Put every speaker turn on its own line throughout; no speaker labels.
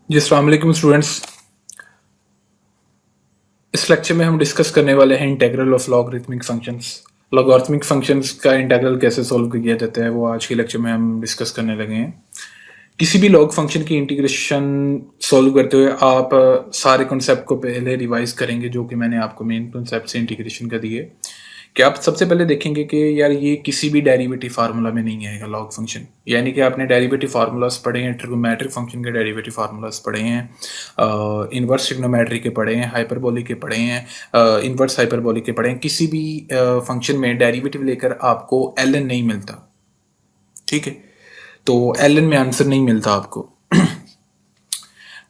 जी अस्सलाम वालेकुम स्टूडेंट्स। इस लेक्चर में हम डिस्कस करने वाले हैं integral of logarithmic functions. Logarithmic functions का इंटीग्रल कैसे सॉल्व किया जाता है वो आज के लेक्चर में हम डिस्कस करने लगे हैं। किसी भी लॉग फंक्शन की इंटीग्रेशन सॉल्व करते हुए आप सारे कॉन्सेप्ट को पहले रिवाइज करेंगे जो कि मैंने आपको मेन कॉन्सेप्ट से इंटीग्रेशन का दिए। कि आप सबसे पहले देखेंगे कि यार ये किसी भी डेरिवेटिव फार्मूला में नहीं आएगा लॉग फंक्शन, यानी कि आपने डेरिवेटिव फार्मूलाज पढ़े हैं, ट्रिगोनोमेट्रिक फंक्शन के डेरिवेटिव फार्मूलाज पढ़े हैं, इनवर्स ट्रिग्नोमेट्री के पढ़े हैं, हाइपरबोलिक के पढ़े हैं, इनवर्स हाइपरबोलिक के पढ़े हैं। किसी भी फंक्शन में डेरिवेटिव लेकर आपको ln नहीं मिलता, ठीक है, तो ln में आंसर नहीं मिलता आपको।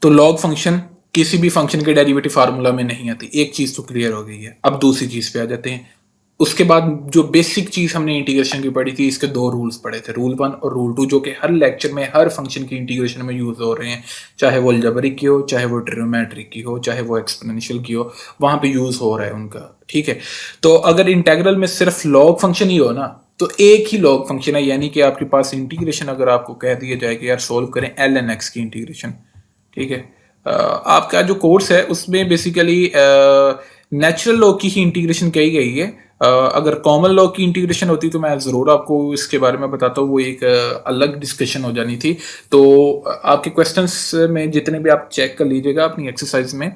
तो लॉग फंक्शन किसी भी फंक्शन के डेरिवेटिव फार्मूला में नहीं आती। एक चीज तो क्लियर हो गई है। अब दूसरी चीज पे आ जाते हैं। उसके बाद जो बेसिक चीज हमने इंटीग्रेशन की पढ़ी थी, इसके दो रूल्स पढ़े थे, रूल 1 और रूल 2, जो कि हर लेक्चर में हर फंक्शन की इंटीग्रेशन में यूज हो रहे हैं, चाहे वो अलजेब्रिक की हो, चाहे वो ट्रिग्नोमेट्रिक की हो, चाहे वो एक्सपोनेंशियल की हो, वहां पे यूज हो रहा है उनका, ठीक है। तो अगर इंटीग्रल में सिर्फ लॉग फंक्शन ही हो ना, तो एक ही लॉग फंक्शन है, यानी कि आपके पास इंटीग्रेशन अगर आपको कह दिया जाए कि यार सोल्व करें ln x की इंटीग्रेशन, ठीक है। आपका जो कोर्स है उसमें बेसिकली नेचुरल लॉ की ही इंटीग्रेशन कही गई है। अगर कॉमन लॉ की इंटीग्रेशन होती तो मैं ज़रूर आपको इसके बारे में बताता हूँ, वो एक अलग डिस्कशन हो जानी थी। तो आपके क्वेश्चंस में जितने भी आप चेक कर लीजिएगा अपनी एक्सरसाइज में,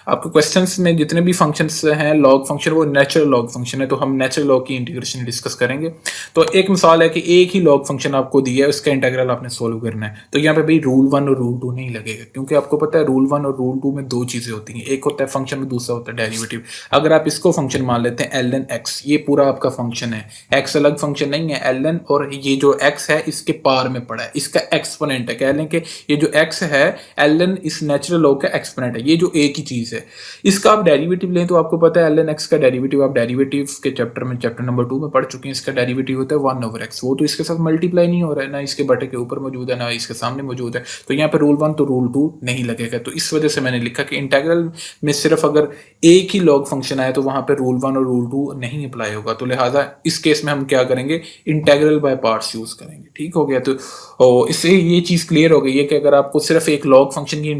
आपके क्वेश्चंस में जितने भी फंक्शंस हैं लॉग फंक्शन, वो नेचुरल लॉग फंक्शन है, तो हम नेचुरल लॉ की इंटीग्रेशन डिस्कस करेंगे। तो एक मिसाल है कि एक ही लॉग फंक्शन आपको दिया है, उसका इंटीग्रल आपने सोल्व करना है। तो यहाँ पे भाई रूल 1 और रूल 2 नहीं लगेगा, क्योंकि आपको पता है रूल 1 और रूल 2 में दो चीजें होती हैं, एक होता है फंक्शन और दूसरा होता है डेरिवेटिव। अगर आप इसको फंक्शन मान लेते हैं ln x, ये पूरा आपका फंक्शन है, x अलग फंक्शन नहीं है, ln और ये जो x है इसके पार में पड़ा है, इसका एक्सपोनेंट है। कह लें कि ये जो x है ln इस नेचुरल लॉग का एक्सपोनेंट है, ये जो एक ही चीज है। इसका आप डेरिवेटिव लें तो आपको पता है ln x का डेरिवेटिव आप डेरिवेटिव के चैप्टर में, चैप्टर नंबर 2 में पढ़ चुके हैं। इसका डेरिवेटिव होता है 1/x, वो तो इसके साथ मल्टीप्लाई नहीं हो रहा है, ना इसके बटे के ऊपर मौजूद है, ना इसके सामने मौजूद है। तो यहाँ पे रूल 1 तो रूल 2 नहीं लगेगा। तो इस वजह से मैंने लिखा कि इंटीग्रल में सिर्फ अगर एक ही लॉग फंक्शन आए तो वहां पे रूल 1 और रूल 2 नहीं अप्लाई होगा। तो लिहाजा इस केस में हम क्या करेंगे, इंटीग्रल बाय पार्ट्स यूज करेंगे, ठीक हो गया। तो इससे ये चीज क्लियर हो गई है कि अगर आपको सिर्फ एक लॉग फंक्शन की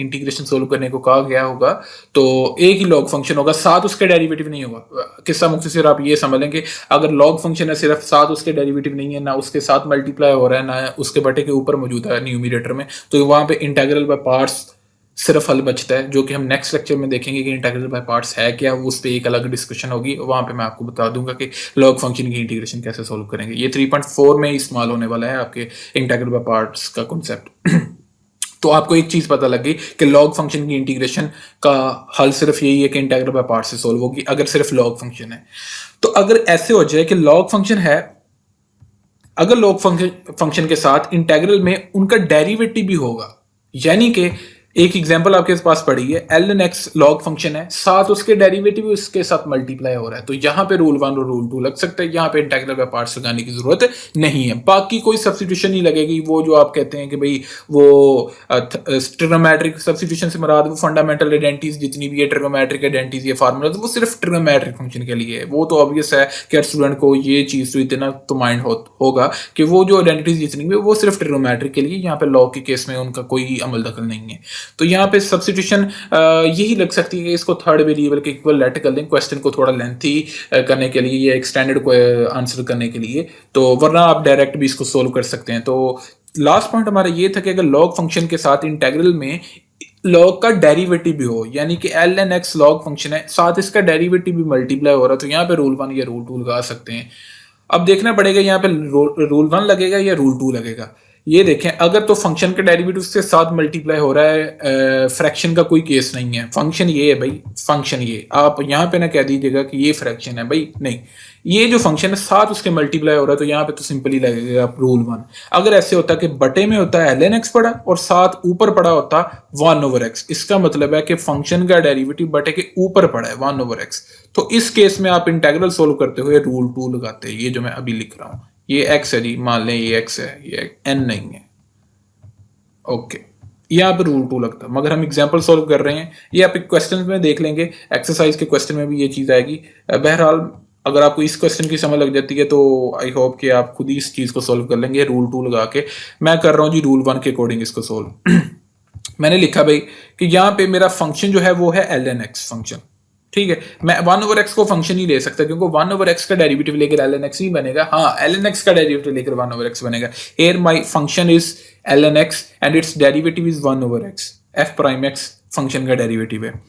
इंटीग्रेशन सोल्व करने को कहा गया होगा तो एक ही लॉग फंक्शन होगा, साथ उसके डेरिवेटिव नहीं होगा। किस्सा मुख्तसर आप ये समझ लें कि अगर लॉग फंक्शन है सिर्फ, साथ उसके डेरिवेटिव नहीं है, ना उसके साथ मल्टीप्लाई हो रहा है, ना उसके बटे के ऊपर मौजूद है न्यूमरेटर में, तो वहां पे इंटीग्रल बाय पार्ट्स सिर्फ हल बचता है, जो कि हम नेक्स्ट लेक्चर में देखेंगे कि इंटीग्रल बाय पार्ट्स है क्या, वो उस पर एक अलग डिस्कशन होगी। वहां पे मैं आपको बता दूंगा कि लॉग फंक्शन की इंटीग्रेशन कैसे सोल्व करेंगे। ये 3.4 में इस्तेमाल होने वाला है आपके इंटीग्रल बाय पार्ट्स का कॉन्सेप्ट। तो आपको एक चीज पता लगी कि लॉग फंक्शन की इंटीग्रेशन का हल सिर्फ यही है कि इंटीग्रल बाय पार्ट्स से सोल्व होगी, अगर सिर्फ लॉग फंक्शन है। तो अगर ऐसे हो जाए कि लॉग फंक्शन है, अगर लॉग फंक्शन के साथ इंटीग्रल में उनका डेरिवेटिव भी होगा, यानी कि एक एग्जांपल आपके पास पड़ी है, ln x लॉग फंक्शन है, साथ उसके डेरिवेटिव उसके साथ मल्टीप्लाई हो रहा है, तो यहां पे रूल 1 और रूल 2 लग सकता है। यहां पे इंटीग्रल बाय पार्ट्स लगाने की जरूरत नहीं है, बाकी कोई सब्स्टिट्यूशन नहीं लगेगी। वो जो आप कहते हैं कि भाई वो ट्रिग्नोमेट्रिक सब्स्टिट्यूशन से मुराद वो फंडामेंटल आइडेंटिटीज जितनी भी है, ट्रिग्नोमेट्रिक आइडेंटिटीज ये फार्मूला, वो सिर्फ ट्रिग्नोमेट्रिक फंक्शन के लिए है। वो तो ऑब्वियस है कि हर स्टूडेंट को ये चीज तो इतना तो माइंड होगा कि वो जो आइडेंटिटीज जितनी भी वो सिर्फ ट्रिग्नोमेट्रिक के लिए, यहाँ पे लॉ के केस में उनका कोई अमल दखल नहीं है। तो यहाँ पे सब्स्टिट्यूशन यही लग सकती है कि इसको थर्ड वेरिएबल के इक्वल लेट कर दें, क्वेश्चन को थोड़ा लेंथी करने के लिए या एक्सटेंडेड को आंसर करने के लिए, तो वरना आप डायरेक्ट भी इसको सोल्व कर सकते हैं। तो लास्ट पॉइंट हमारा ये था कि अगर लॉग फंक्शन के साथ इंटीग्रल में लॉग का डेरिवेटिव भी हो, यानी कि ln x लॉग फंक्शन है, साथ इसका डेरिवेटिव भी मल्टीप्लाई हो रहा है, तो यहाँ पे रूल 1 या रूल 2 लगा सकते हैं। अब देखना पड़ेगा यहाँ पे रूल 1 लगेगा या रूल 2 लगेगा। ये देखें, अगर तो फंक्शन के डेरिवेटिव के साथ मल्टीप्लाई हो रहा है, फ्रैक्शन का कोई केस नहीं है, फंक्शन ये है भाई, फंक्शन ये, आप यहाँ पे ना कह दीजिएगा कि ये फ्रैक्शन है भाई, नहीं, ये जो फंक्शन है साथ उसके मल्टीप्लाई हो रहा है, तो यहाँ पे तो सिंपली लगेगा रूल 1। अगर ऐसे होता कि बटे में होता है ln x पड़ा और साथ ऊपर पड़ा होता 1/x, इसका मतलब है कि फंक्शन का डेरिवेटिव बटे के ऊपर पड़ा है 1/x, तो इस केस में आप इंटीग्रल सोल्व करते हुए रूल 2 लगाते हैं। ये जो मैं अभी लिख रहा हूं, ये x है जी, मान लें ये x है, ये n नहीं है, ओके, यहाँ पे रूल 2 लगता है। मगर हम एग्जाम्पल सोल्व कर रहे हैं, ये आप क्वेश्चन में देख लेंगे, एक्सरसाइज के क्वेश्चन में भी ये चीज आएगी। बहरहाल अगर आपको इस क्वेश्चन की समझ लग जाती है तो आई होप कि आप खुद ही इस चीज को सोल्व कर लेंगे रूल 2 लगा के। मैं कर रहा हूँ जी रूल 1 के अकॉर्डिंग इसको सोल्व। मैंने लिखा भाई कि यहाँ पे मेरा फंक्शन जो है वो है ln x फंक्शन, ठीक है। मैं 1/x को फंक्शन ही ले सकता क्योंकि 1/x का डेरिवेटिव लेकर ln x ही बनेगा। हाँ, ln x का डेरिवेटिव लेकर 1/x बनेगा। here my function is ln x and its derivative is 1/x, f prime x function का डेरिवेटिव है।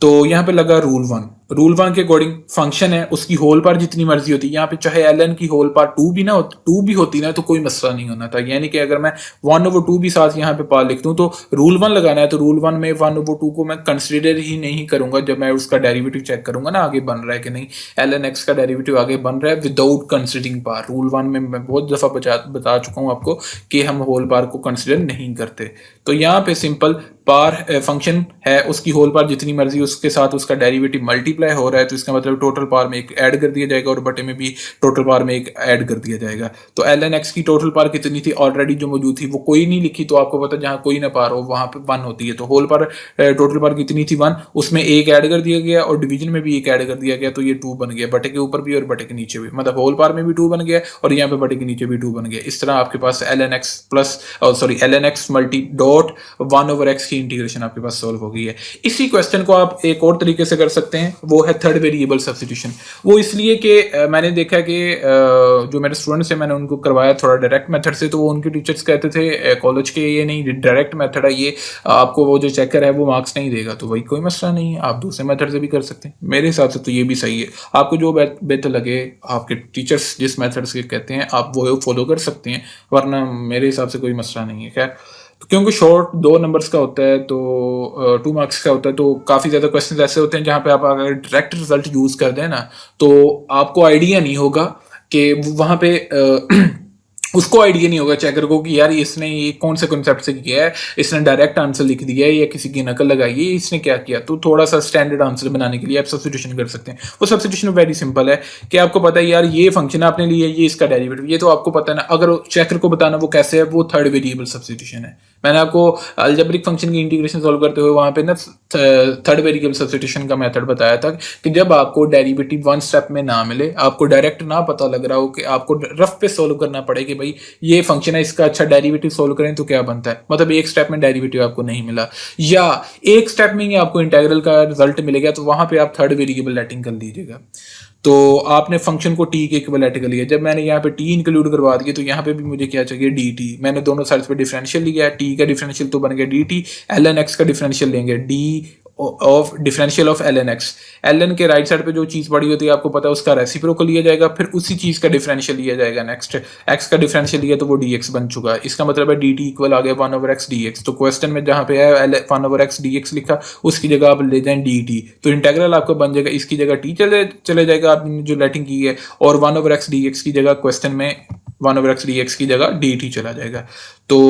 तो यहाँ पे लगा रूल वन के अकॉर्डिंग फंक्शन है उसकी होल पार जितनी मर्जी होती है, यहाँ पे चाहे ln की होल पार 2 भी होती ना तो कोई मसला नहीं होना था। यानी कि अगर मैं 1/2 भी साथ यहाँ पे पार लिख दूं तो रूल वन लगाना है तो रूल वन में 1/2 को मैं कंसिडर ही नहीं करूंगा जब मैं उसका डेरिवेटिव चेक करूंगा ना आगे बन रहा है कि नहीं, ln x का डेरिवेटिव आगे बन रहा है विदाउट कंसिडरिंग पार। रूल वन में मैं बहुत दफा बता चुका हूँ आपको कि हम होल पार को कंसिडर नहीं करते। तो यहाँ पे सिंपल पार फंक्शन है उसकी होल पार जितनी मर्जी उसके साथ उसका डेरिवेटिव मल्टीप्लाई हो रहा है तो इसका मतलब टोटल पार में एक ऐड कर दिया जाएगा और बटे में भी टोटल पार में एक ऐड कर दिया जाएगा। तो ln x की टोटल पार कितनी थी ऑलरेडी जो मौजूद थी वो कोई नहीं लिखी, तो आपको पता जहां कोई ना पार हो वहां पे 1 होती है। तो होल पार टोटल पार कितनी थी 1, उसमें एक ऐड कर दिया गया और डिवीजन में भी एक ऐड कर दिया गया तो ये 2 बन गया, बटे के ऊपर भी और बटे के नीचे भी, मतलब होल पार में भी 2 बन गया और यहाँ पे बटे के नीचे भी 2 बन गया। इस तरह आपके पास ln x multi dot 1/x की इंटीग्रेशन आपके पास सॉल्व हो गई है। इसी क्वेश्चन को आप एक और तरीके से कर सकते हैं, वो है थर्ड वेरिएबल सब्स्टिट्यूशन। वो इसलिए कि मैंने देखा कि जो मेरे स्टूडेंट्स हैं मैंने उनको करवाया थोड़ा डायरेक्ट मेथड से, तो वो उनके टीचर्स कहते थे कॉलेज के ये नहीं डायरेक्ट मेथड है, ये आपको वो जो चेकर है वो मार्क्स नहीं देगा। तो वही कोई मसला नहीं है, आप दूसरे मेथड से भी कर सकते हैं। मेरे हिसाब से तो ये भी सही है, आपको जो बेहतर लगे, आपके टीचर्स जिस मेथड से कहते हैं आप वो फॉलो कर सकते हैं, वरना मेरे हिसाब से कोई मसला नहीं है। खैर, क्योंकि शॉर्ट 2 नंबर्स का होता है तो 2 मार्क्स का होता है, तो काफ़ी ज़्यादा क्वेश्चन ऐसे होते हैं जहाँ पे आप अगर डायरेक्ट रिजल्ट यूज़ कर दें ना तो आपको आइडिया नहीं होगा कि वहाँ पे उसको आइडिया नहीं होगा चेकर को कि यार इसने ये कौन से कॉन्सेप्ट से किया है, इसने डायरेक्ट आंसर लिख दिया है या किसी की नकल लगाई है, इसने क्या किया। तो थोड़ा सा स्टैंडर्ड आंसर बनाने के लिए आप सब्स्टिट्यूशन कर सकते हैं। वो सब्स्टिट्यूशन वेरी सिंपल है कि आपको पता है यार ये फंक्शन आपने लिया, ये इसका डेरिवेटिव, ये तो आपको पता है ना। अगर चेकर को बताना वो कैसे है, वो थर्ड वेरिएबल सब्स्टिट्यूशन है। मैंने आपको अलजेब्रिक फंक्शन की इंटीग्रेशन सॉल्व करते हुए वहां पे ना थर्ड वेरिएबल सब्स्टिट्यूशन का मेथड बताया था कि जब आपको डेरिवेटिव 1 स्टेप में ना मिले, आपको डायरेक्ट ना पता लग रहा हो कि आपको रफ पे सॉल्व करना पड़े कि भाई ये फंक्शन है इसका अच्छा डेरिवेटिव सॉल्व करें तो क्या बनता है, मतलब एक स्टेप में डेरिवेटिव आपको नहीं मिला या एक स्टेप में ही आपको इंटीग्रल का रिजल्ट मिलेगा, तो वहां पे आप थर्ड वेरिएबल लेटिंग कर लीजिएगा। तो आपने फंक्शन को टी के इक्विवेलेंट कर लिया। जब मैंने यहाँ पे टी इंक्लूड करवा दिया तो यहाँ पे भी मुझे क्या चाहिए, डी टी। मैंने दोनों साइड्स पे डिफरेंशियल लिया है, टी का डिफरेंशियल तो बन गया डी टी, ln x का डिफरेंशियल लेंगे D of differential of ln x। ln के राइट साइड पे जो चीज पड़ी होती है आपको पता है उसका रेसिप्रोकल लिया जाएगा, फिर उसी चीज का डिफरेंशियल लिया जाएगा। नेक्स्ट x का डिफरेंशियल लिया तो वो dx बन चुका है, इसका मतलब है dt इक्वल आ गया 1/x dx। तो क्वेश्चन में जहां पे है 1/x dx लिखा उसकी जगह आप ले जाएं dt, तो इंटीग्रल आपको बन जाएगा, इसकी जगह t चले जाएगा आपने जो लेटिंग की है, और 1/x dx की जगह क्वेश्चन में 1/x dx की जगह dt चला जाएगा। तो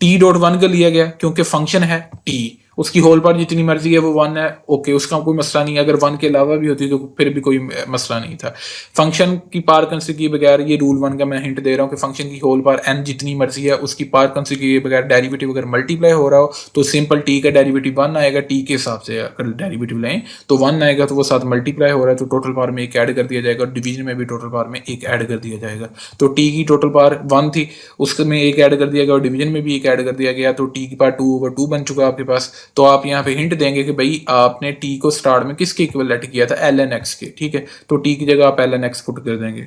t.1 का लिया गया क्योंकि फंक्शन है t, उसकी होल पार जितनी मर्जी है वो 1 है, ओके, उसका कोई मसला नहीं है। अगर 1 के अलावा भी होती तो फिर भी कोई मसला नहीं था। फंक्शन की पार कंसिडर किए बगैर, ये रूल 1 का मैं हिंट दे रहा हूँ कि फंक्शन की होल पार n जितनी मर्जी है उसकी पार कंसिडर किए बगैर डेरिवेटिव अगर मल्टीप्लाई हो रहा हो तो सिंपल t का डेरिवेटिव 1 आएगा। t के हिसाब से अगर डेरिवेटिव लें तो 1 आएगा, तो वो साथ मल्टीप्लाई हो रहा है तो टोटल पार में एक ऐड कर दिया जाएगा और डिवीजन में भी टोटल पार में एक ऐड कर दिया जाएगा। तो t की टोटल पार 1 थी, उसमें एक ऐड कर दिया गया और डिवीजन में भी एक ऐड कर दिया गया, तो t की पार 2/2 बन चुका आपके पास। तो आप यहाँ पे हिंट देंगे कि भाई आपने t को स्टार्ट में किसके इक्विवेलेंट किया था, ln x के, ठीक है। तो t की जगह आप ln x पुट कर देंगे,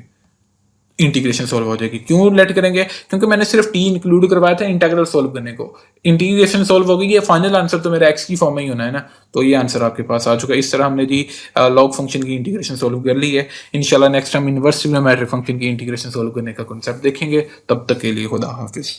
इंटीग्रेशन सॉल्व हो जाएगी। क्यों लेट करेंगे, क्योंकि मैंने सिर्फ t इंक्लूड करवाया था इंटीग्रल सॉल्व करने को, इंटीग्रेशन सॉल्व हो गई, ये फाइनल आंसर तो मेरा x की फॉर्म में ही होना है ना, तो ये आंसर आपके पास आ चुका है। इस तरह हमने जी लॉग फंक्शन की इंटीग्रेशन सॉल्व कर ली है। इंशाल्लाह next time inverse trigonometric function की इंटीग्रेशन सॉल्व करने का कॉन्सेप्ट देखेंगे। तब तक के लिए खुदा हाफिज।